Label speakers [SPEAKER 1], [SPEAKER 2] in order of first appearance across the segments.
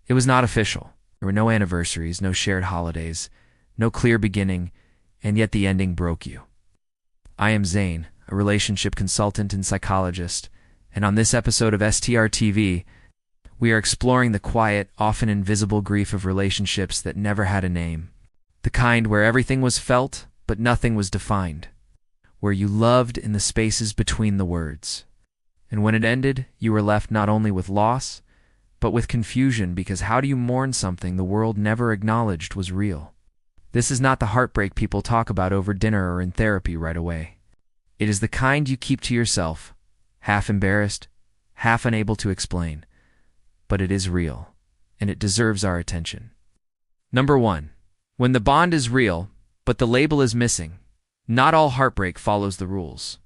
[SPEAKER 1] It was not official. There were no anniversaries, no shared holidays, no clear beginning, and yet the ending broke you. I am Zane, a relationship consultant and psychologist, and on this episode of STR TV, we are exploring the quiet, often invisible grief of relationships that never had a name. The kind where everything was felt, but nothing was defined. Where you loved in the spaces between the words. And when it ended, you were left not only with loss, but with confusion, because how do you mourn something the world never acknowledged was real? This is not the heartbreak people talk about over dinner or in therapy right away. It is the kind you keep to yourself, half embarrassed, half unable to explain. But it is real, and it deserves our attention. Number 1. When the bond is real, but the label is missing, not all heartbreak follows the rules.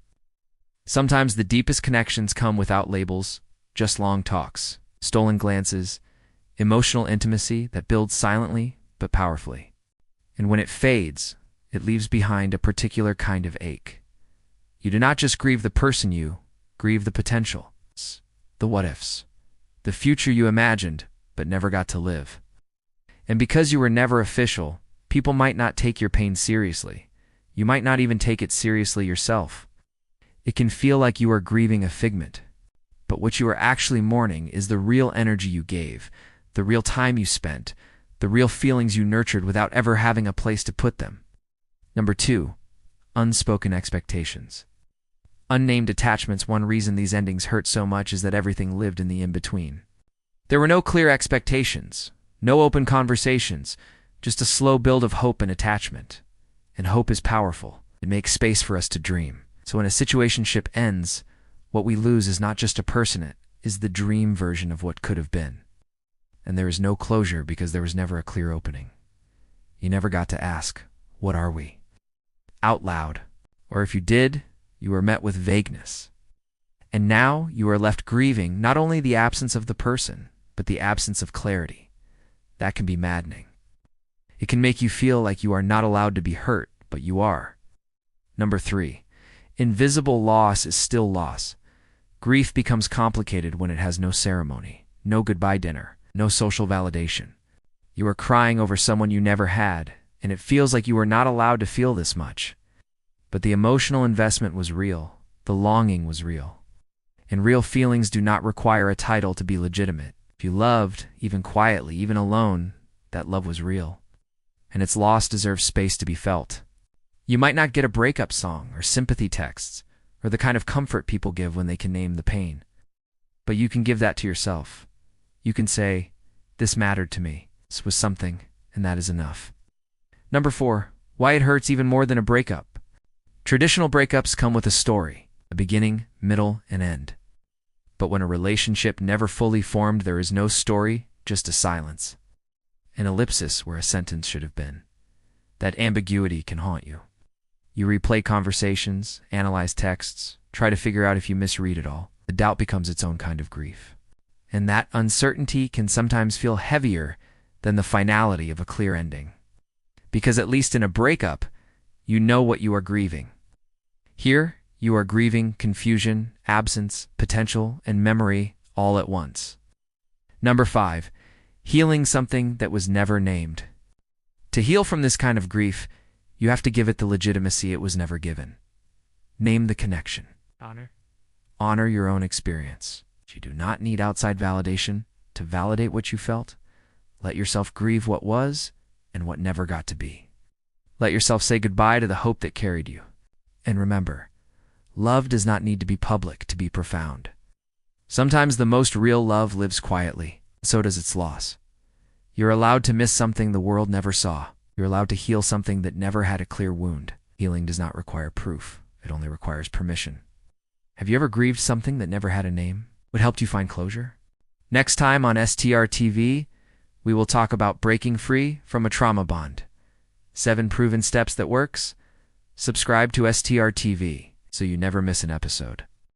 [SPEAKER 1] Sometimes the deepest connections come without labels, just long talks, stolen glances, emotional intimacy that builds silently but powerfully. And when it fades, it leaves behind a particular kind of ache. You do not just grieve the person, you grieve the potential, the what-ifs, the future you imagined but never got to live. And because you were never official, people might not take your pain seriously. You might not even take it seriously yourself. It can feel like you are grieving a figment. But what you are actually mourning is the real energy you gave, the real time you spent, the real feelings you nurtured without ever having a place to put them. Number 2. Unspoken expectations. Unnamed attachments. One reason these endings hurt so much is that everything lived in the in-between. There were no clear expectations, no open conversations, just a slow build of hope and attachment. And hope is powerful. It makes space for us to dream. So when a situationship ends, what we lose is not just a person, it is the dream version of what could have been. And there is no closure because there was never a clear opening. You never got to ask, what are we? Out loud. Or if you did, you were met with vagueness. And now you are left grieving not only the absence of the person, but the absence of clarity. That can be maddening. It can make you feel like you are not allowed to be hurt, but you are. Number 3. Invisible loss is still loss. Grief becomes complicated when it has no ceremony, no goodbye dinner, no social validation. You are crying over someone you never had, and it feels like you were not allowed to feel this much. But the emotional investment was real. The longing was real. And real feelings do not require a title to be legitimate. If you loved, even quietly, even alone, that love was real. And its loss deserves space to be felt. You might not get a breakup song or sympathy texts, or the kind of comfort people give when they can name the pain. But you can give that to yourself. You can say, this mattered to me. This was something, and that is enough. Number 4. Why it hurts even more than a breakup. Traditional breakups come with a story, a beginning, middle, and end. But when a relationship never fully formed, there is no story, just a silence. An ellipsis where a sentence should have been. That ambiguity can haunt you. You replay conversations, analyze texts, try to figure out if you misread it all. The doubt becomes its own kind of grief. And that uncertainty can sometimes feel heavier than the finality of a clear ending. Because at least in a breakup, you know what you are grieving. Here, you are grieving confusion, absence, potential, and memory all at once. Number 5. Healing something that was never named. To heal from this kind of grief, you have to give it the legitimacy it was never given. Name the connection. Honor your own experience. You do not need outside validation to validate what you felt. Let yourself grieve what was and what never got to be. Let yourself say goodbye to the hope that carried you. And remember, love does not need to be public to be profound. Sometimes the most real love lives quietly, so does its loss. You're allowed to miss something the world never saw. You're allowed to heal something that never had a clear wound. Healing does not require proof. It only requires permission. Have you ever grieved something that never had a name? What helped you find closure? Next time on STR TV, we will talk about breaking free from a trauma bond. 7 proven steps that works. Subscribe to STR TV so you never miss an episode.